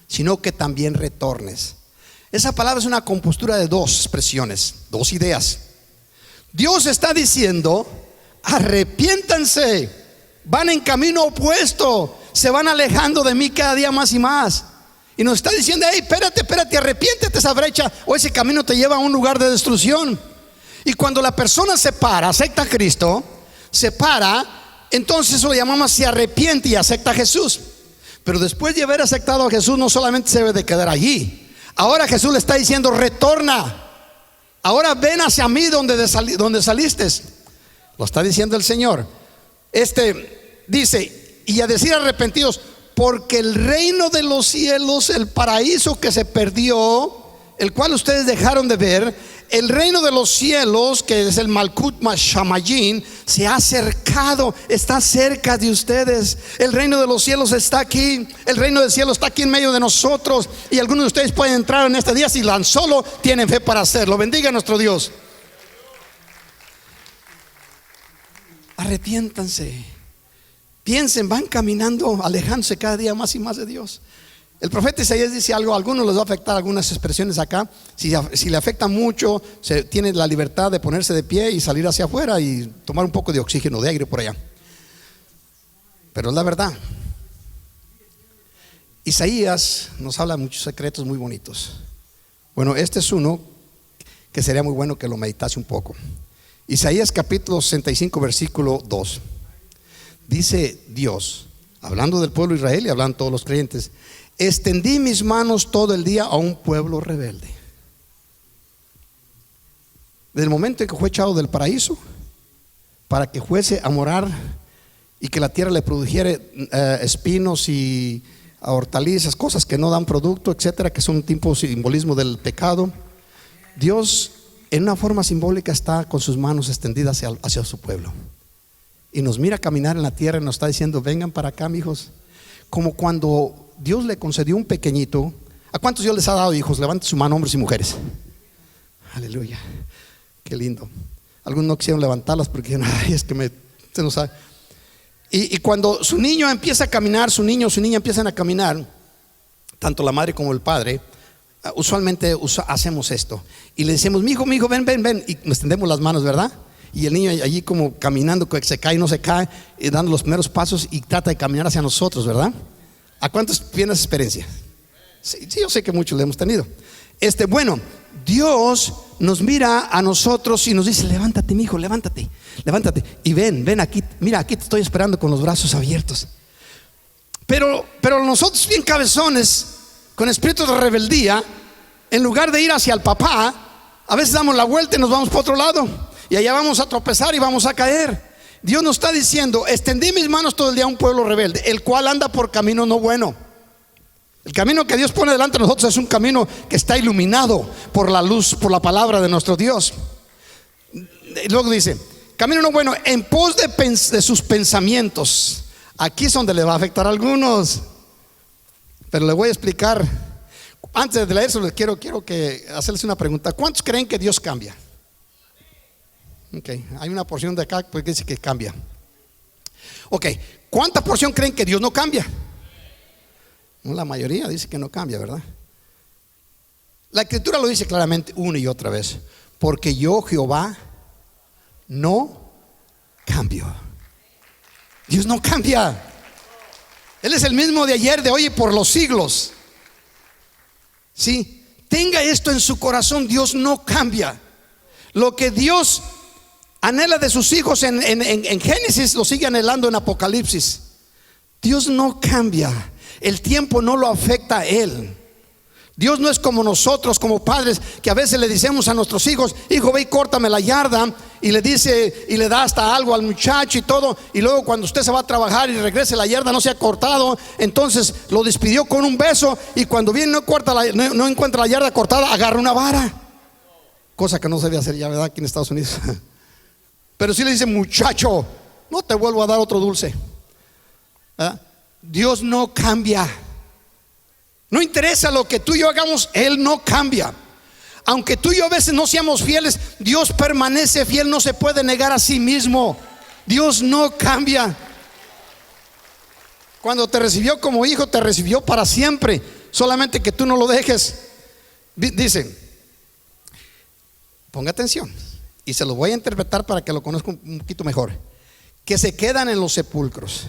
sino que también retornes. Esa palabra es una compostura de dos expresiones, dos ideas. Dios está diciendo: arrepiéntanse, van en camino opuesto, se van alejando de mí cada día más y más. Y nos está diciendo: hey, espérate, arrepiéntete. Esa brecha o ese camino te lleva a un lugar de destrucción. Y cuando la persona se para, acepta a Cristo, se para, entonces eso lo llamamos: se arrepiente y acepta a Jesús. Pero después de haber aceptado a Jesús, no solamente se debe de quedar allí. Ahora Jesús le está diciendo: retorna. Ahora ven hacia mí donde saliste. Lo está diciendo el Señor. Dice: y a decir arrepentidos, porque el reino de los cielos, el paraíso que se perdió, el cual ustedes dejaron de ver, el reino de los cielos, que es el Malkut Shamayim, se ha acercado, está cerca de ustedes. El reino de los cielos está aquí. El reino del cielo está aquí en medio de nosotros. Y algunos de ustedes pueden entrar en este día si tan solo tienen fe para hacerlo. Bendiga a nuestro Dios. Arrepiéntanse. Piensen, van caminando, alejándose cada día más y más de Dios. El profeta Isaías dice algo: a algunos les va a afectar algunas expresiones acá. Si le afecta mucho, tiene la libertad de ponerse de pie y salir hacia afuera y tomar un poco de oxígeno, de aire por allá. Pero es la verdad. Isaías nos habla de muchos secretos muy bonitos. Bueno, este es uno que sería muy bueno que lo meditase un poco. Isaías capítulo 65 versículo 2. Dice Dios, hablando del pueblo de Israel y hablando todos los creyentes: extendí mis manos todo el día a un pueblo rebelde. Desde el momento en que fue echado del paraíso para que fuese a morar y que la tierra le produjera espinos y hortalizas, cosas que no dan producto, etcétera, que son un tipo de simbolismo del pecado. Dios en una forma simbólica está con sus manos extendidas hacia su pueblo y nos mira caminar en la tierra y nos está diciendo: vengan para acá, mijos. Como cuando Dios le concedió un pequeñito. ¿A cuántos Dios les ha dado hijos? Levanten su mano, hombres y mujeres. Aleluya, qué lindo. Algunos no quisieron levantarlas porque ay, es que se nos ha... Y cuando su niño empieza a caminar, su niño o su niña empiezan a caminar, tanto la madre como el padre, usualmente hacemos esto y le decimos: mi hijo, ven, y nos tendemos las manos, ¿verdad? Y el niño allí como caminando, que se cae, no se cae, y dando los primeros pasos y trata de caminar hacia nosotros, ¿verdad? ¿A cuántos tienen esa experiencia? Sí, yo sé que muchos la hemos tenido. Bueno, Dios nos mira a nosotros y nos dice: levántate, mi hijo, levántate y ven aquí, mira, aquí te estoy esperando con los brazos abiertos. Pero nosotros, bien cabezones, con espíritu de rebeldía, en lugar de ir hacia el papá, a veces damos la vuelta y nos vamos para otro lado, y allá vamos a tropezar y vamos a caer. Dios nos está diciendo: extendí mis manos todo el día a un pueblo rebelde, el cual anda por camino no bueno. El camino que Dios pone delante de nosotros es un camino que está iluminado por la luz, por la palabra de nuestro Dios. Y luego dice: camino no bueno, en pos de sus pensamientos. Aquí es donde le va a afectar a algunos, pero le voy a explicar. Antes de leer eso, quiero que hacerles una pregunta. ¿Cuántos creen que Dios cambia? Okay, hay una porción de acá que dice que cambia. Ok, ¿cuánta porción creen que Dios no cambia? La mayoría dice que no cambia, ¿verdad? La escritura lo dice claramente una y otra vez: porque yo, Jehová, no cambio. Dios no cambia. Él es el mismo de ayer, de hoy y por los siglos. Sí, tenga esto en su corazón: Dios no cambia. Lo que Dios anhela de sus hijos en Génesis, lo sigue anhelando en Apocalipsis. Dios no cambia. El tiempo no lo afecta a Él. Dios no es como nosotros, como padres, que a veces le decimos a nuestros hijos: hijo, ve y córtame la yarda, y le dice y le da hasta algo al muchacho y todo, y luego cuando usted se va a trabajar y regrese, la yarda no se ha cortado, entonces lo despidió con un beso, y cuando viene no encuentra la yarda cortada, agarra una vara, cosa que no se debe hacer ya, ¿verdad? Aquí en Estados Unidos. Pero si le dice: muchacho, no te vuelvo a dar otro dulce, ¿verdad? Dios no cambia. No interesa lo que tú y yo hagamos, Él no cambia. Aunque tú y yo a veces no seamos fieles, Dios permanece fiel, no se puede negar a sí mismo. Dios no cambia. Cuando te recibió como hijo, te recibió para siempre, solamente que tú no lo dejes. Dice, ponga atención, y se lo voy a interpretar para que lo conozca un poquito mejor: que se quedan en los sepulcros.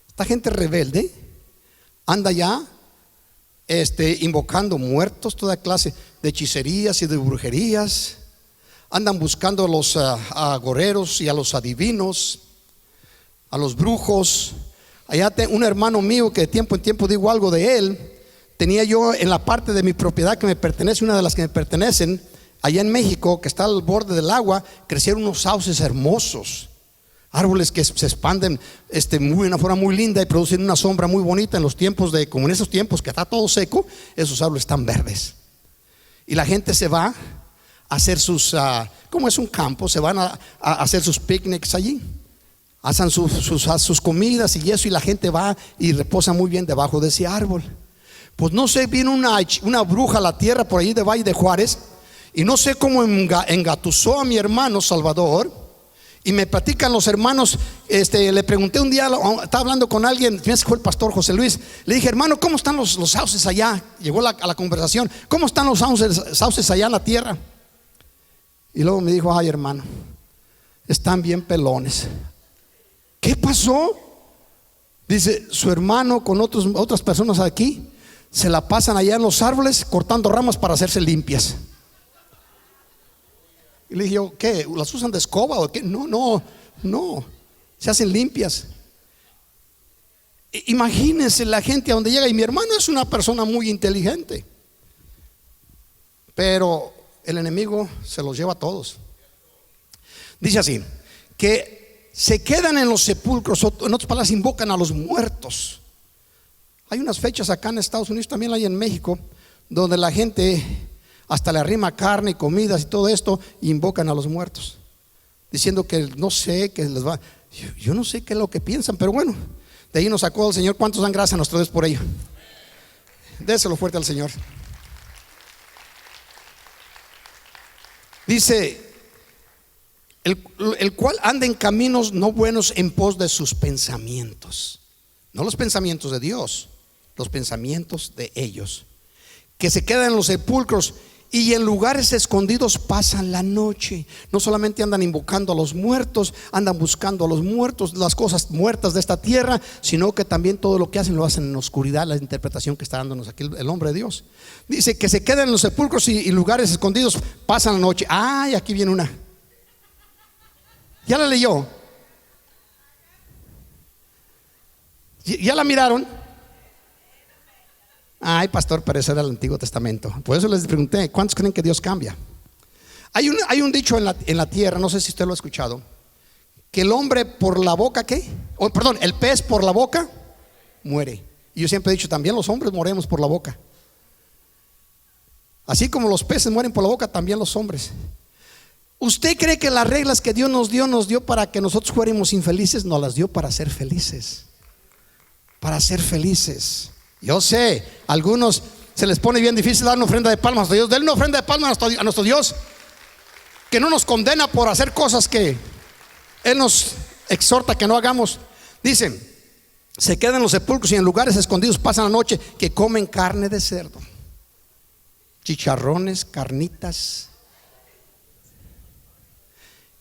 Esta gente rebelde anda ya invocando muertos, toda clase de hechicerías y de brujerías. Andan buscando a los agoreros y a los adivinos, a los brujos. Allá un hermano mío, que de tiempo en tiempo digo algo de él, tenía yo en la parte de mi propiedad que me pertenece, una de las que me pertenecen, allá en México, que está al borde del agua, crecieron unos sauces hermosos, árboles que se expanden de una forma muy linda y producen una sombra muy bonita en los tiempos como en esos tiempos que está todo seco. Esos árboles están verdes y la gente se va a hacer como es un campo, se van a hacer sus picnics allí, hacen sus comidas y eso, y la gente va y reposa muy bien debajo de ese árbol. Pues no sé, vino una bruja a la tierra por ahí de Valle de Juárez, y no sé cómo engatusó a mi hermano Salvador. Y me platican los hermanos, le pregunté un día, estaba hablando con alguien, fue el pastor José Luis. Le dije: hermano, ¿cómo están los sauces allá? Llegó a la conversación: ¿cómo están los sauces allá en la tierra? Y luego me dijo: ay, hermano, están bien pelones. ¿Qué pasó? Dice: su hermano con otras personas aquí se la pasan allá en los árboles cortando ramas para hacerse limpias. Y le dije yo: ¿qué? ¿Las usan de escoba o qué? No, se hacen limpias. Imagínense la gente a donde llega. Y mi hermano es una persona muy inteligente, pero el enemigo se los lleva a todos. Dice así, que se quedan en los sepulcros, o en otras palabras invocan a los muertos. Hay unas fechas acá en Estados Unidos, también hay en México, donde la gente hasta le arrima carne y comidas y todo esto, e invocan a los muertos, diciendo que no sé, que les va. Yo no sé qué es lo que piensan, pero bueno, de ahí nos sacó el Señor. ¿Cuántos dan gracias a nuestro Dios por ello? Déselo fuerte al Señor. Dice, el cual anda en caminos no buenos en pos de sus pensamientos. No los pensamientos de Dios, los pensamientos de ellos. Que se quedan en los sepulcros y en lugares escondidos pasan la noche. No solamente andan invocando a los muertos, andan buscando a los muertos, las cosas muertas de esta tierra, sino que también todo lo que hacen lo hacen en oscuridad. La interpretación que está dándonos aquí el hombre de Dios. Dice que se quedan en los sepulcros y lugares escondidos pasan la noche. Ay, aquí viene una. ¿Ya la leyó? ¿Ya la miraron? Ay, pastor, pero ese era el Antiguo Testamento. Por eso les pregunté, ¿cuántos creen que Dios cambia? Hay un dicho en la tierra, no sé si usted lo ha escuchado, que el hombre por la boca, ¿qué? Perdón, el pez por la boca muere. Y yo siempre he dicho, también los hombres moremos por la boca. Así como los peces mueren por la boca, también los hombres. ¿Usted cree que las reglas que Dios nos dio para que nosotros fuéramos infelices? Nos las dio para ser felices. Para ser felices. Yo sé, a algunos se les pone bien difícil dar una ofrenda de palmas a Dios. Denle una ofrenda de palmas a nuestro Dios, que no nos condena por hacer cosas que Él nos exhorta que no hagamos. Dicen, se quedan en los sepulcros y en lugares escondidos pasan la noche, que comen carne de cerdo, chicharrones, carnitas.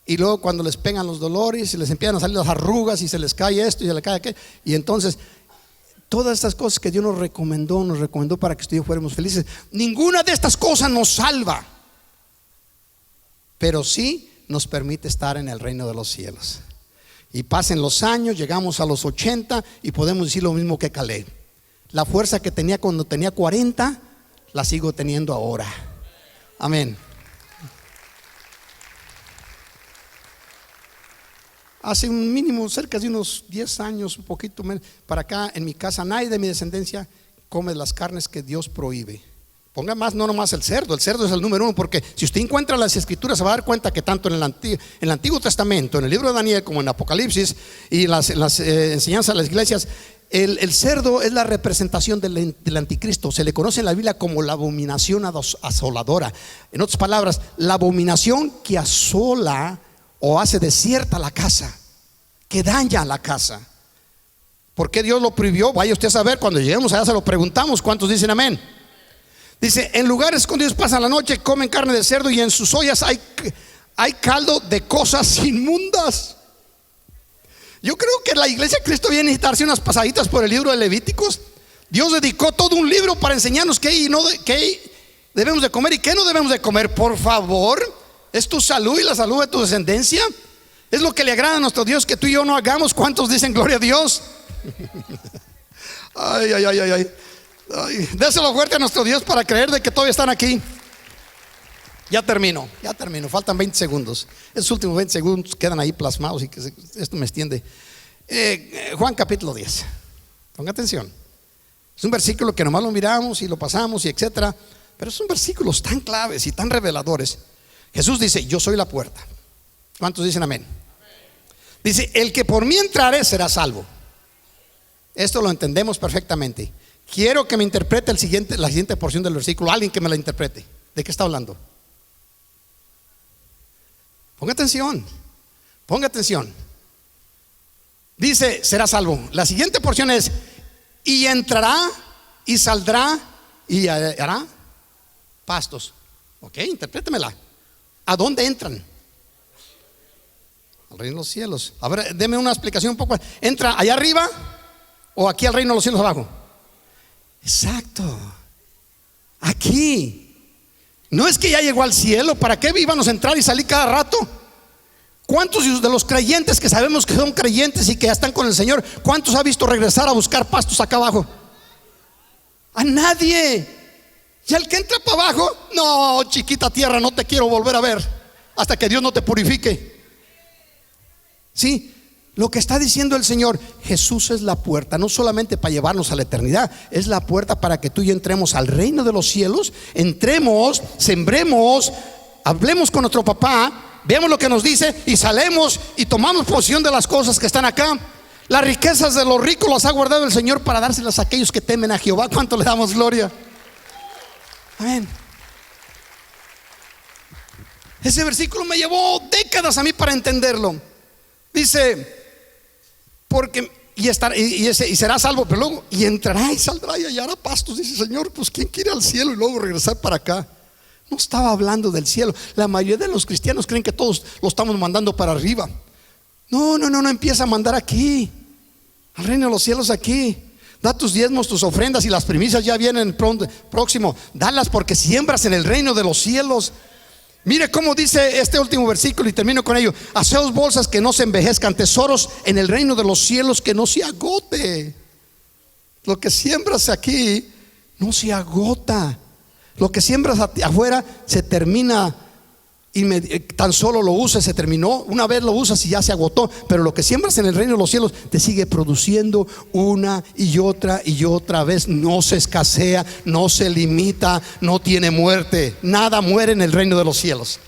Y luego cuando les pegan los dolores y les empiezan a salir las arrugas y se les cae esto y se les cae aquello, y entonces todas estas cosas que Dios nos recomendó para que usted y yo fuéramos felices, ninguna de estas cosas nos salva, pero sí nos permite estar en el reino de los cielos. Y pasen los años, llegamos a los 80 y podemos decir lo mismo que Caleb. La fuerza que tenía cuando tenía 40 la sigo teniendo ahora. Amén. Hace un mínimo, cerca de unos 10 años, un poquito menos, para acá en mi casa, nadie de mi descendencia come las carnes que Dios prohíbe. Ponga más, no nomás el cerdo es el número uno, porque si usted encuentra las escrituras se va a dar cuenta que tanto en el Antiguo Testamento, en el libro de Daniel, como en Apocalipsis y las enseñanzas de las iglesias, el cerdo es la representación del anticristo. Se le conoce en la Biblia como la abominación asoladora. En otras palabras, la abominación que asola o hace desierta la casa, que daña la casa. ¿Por qué Dios lo prohibió? Vaya usted a saber, cuando lleguemos allá se lo preguntamos. ¿Cuántos dicen amén? Dice, en lugares escondidos pasan la noche, comen carne de cerdo y en sus ollas hay caldo de cosas inmundas. Yo creo que la iglesia de Cristo viene a necesitarse unas pasaditas por el libro de Levíticos. Dios dedicó todo un libro para enseñarnos qué debemos de comer y qué no debemos de comer. Por favor, es tu salud y la salud de tu descendencia. Es lo que le agrada a nuestro Dios que tú y yo no hagamos. ¿Cuántos dicen gloria a Dios? Ay. Déselo fuerte a nuestro Dios para creer de que todavía están aquí. Ya termino. Faltan 20 segundos. Esos últimos 20 segundos quedan ahí plasmados y que esto me extiende. Juan capítulo 10. Ponga atención. Es un versículo que nomás lo miramos y lo pasamos y etcétera, pero son versículos tan claves y tan reveladores. Jesús dice, yo soy la puerta. ¿Cuántos dicen amén? Dice, el que por mí entrare será salvo. Esto lo entendemos perfectamente. Quiero que me interprete la siguiente porción del versículo. Alguien que me la interprete. ¿De qué está hablando? Ponga atención. Dice, será salvo. La siguiente porción es, y entrará y saldrá y hará pastos. Ok, interprétemela. ¿A dónde entran? Al reino de los cielos. A ver, deme una explicación un poco. ¿Entra allá arriba o aquí al reino de los cielos abajo? Exacto. Aquí. No es que ya llegó al cielo. ¿Para qué íbamos a entrar y salir cada rato? ¿Cuántos de los creyentes que sabemos que son creyentes y que ya están con el Señor, cuántos ha visto regresar a buscar pastos acá abajo? A nadie. Y al que entra para abajo, no, chiquita tierra, no te quiero volver a ver hasta que Dios no te purifique. Sí, lo que está diciendo el Señor, Jesús es la puerta, no solamente para llevarnos a la eternidad, es la puerta para que tú y yo entremos al reino de los cielos. Entremos, sembremos, hablemos con nuestro papá, veamos lo que nos dice y salemos y tomamos posesión de las cosas que están acá. Las riquezas de los ricos las ha guardado el Señor para dárselas a aquellos que temen a Jehová. ¿Cuánto le damos gloria? Amén. Ese versículo me llevó décadas a mí para entenderlo. Dice, porque y será salvo, pero luego y entrará y saldrá y hallará pastos. Dice, Señor, pues ¿quién quiere al cielo y luego regresar para acá? No estaba hablando del cielo. La mayoría de los cristianos creen que todos lo estamos mandando para arriba. No, empieza a mandar aquí, al reino de los cielos aquí. Da tus diezmos, tus ofrendas y las primicias ya vienen próximo. Dalas porque siembras en el reino de los cielos. Mire cómo dice este último versículo y termino con ello. Haceos bolsas que no se envejezcan, tesoros en el reino de los cielos que no se agote. Lo que siembras aquí no se agota. Lo que siembras afuera se termina y tan solo lo usas, se terminó. Una vez lo usas y ya se agotó. Pero lo que siembras en el reino de los cielos te sigue produciendo una y otra vez. No se escasea, no se limita, no tiene muerte. Nada muere en el reino de los cielos.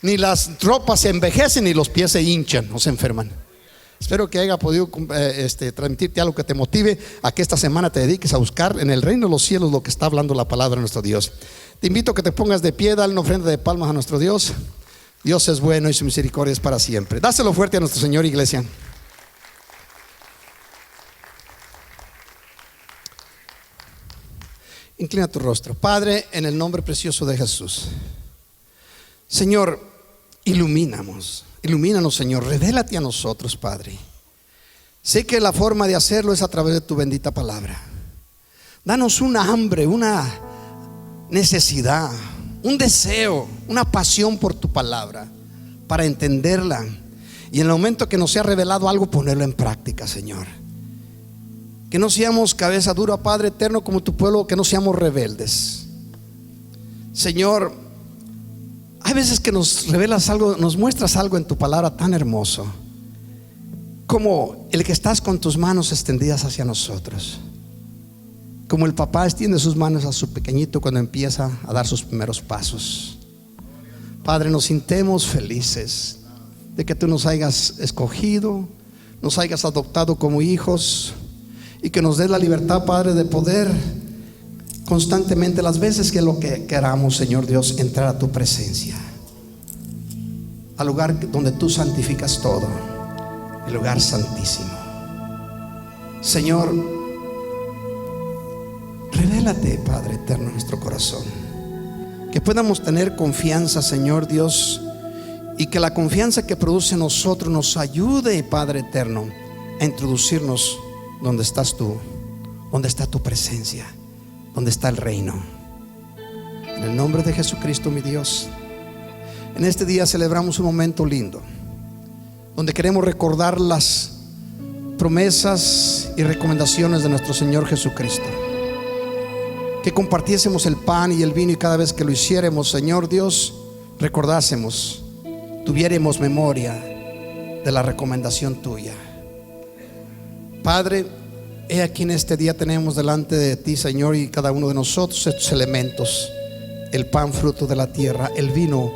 Ni las ropas se envejecen ni los pies se hinchan, no se enferman. Espero que haya podido transmitirte algo que te motive a que esta semana te dediques a buscar en el reino de los cielos lo que está hablando la palabra de nuestro Dios. Te invito a que te pongas de pie, dale una ofrenda de palmas a nuestro Dios. Dios es bueno y su misericordia es para siempre. Dáselo fuerte a nuestro Señor, iglesia. Inclina tu rostro. Padre, en el nombre precioso de Jesús, Señor, ilumínanos, Señor, revélate a nosotros, Padre. Sé que la forma de hacerlo es a través de tu bendita palabra. Danos una hambre, una necesidad, un deseo, una pasión por tu palabra para entenderla y en el momento que nos sea revelado algo, ponerlo en práctica, Señor. Que no seamos cabeza dura, Padre eterno, como tu pueblo, que no seamos rebeldes. Señor, hay veces que nos revelas algo, nos muestras algo en tu palabra tan hermoso, como el que estás con tus manos extendidas hacia nosotros, como el papá extiende sus manos a su pequeñito cuando empieza a dar sus primeros pasos. Padre, nos sintemos felices de que tú nos hayas escogido, nos hayas adoptado como hijos y que nos des la libertad, Padre, de poder constantemente, las veces que lo que queramos, Señor Dios, entrar a tu presencia, al lugar donde tú santificas todo, el lugar santísimo. Señor, revélate, Padre eterno, en nuestro corazón, que podamos tener confianza, Señor Dios, y que la confianza que produce en nosotros nos ayude, Padre eterno, a introducirnos donde estás tú, donde está tu presencia, donde está el reino. En el nombre de Jesucristo, mi Dios, en este día celebramos un momento lindo donde queremos recordar las promesas y recomendaciones de nuestro Señor Jesucristo. Que compartiésemos el pan y el vino y cada vez que lo hiciéramos, Señor Dios, recordásemos, tuviéramos memoria de la recomendación tuya. Padre, he aquí en este día tenemos delante de ti, Señor, y cada uno de nosotros estos elementos: el pan fruto de la tierra, el vino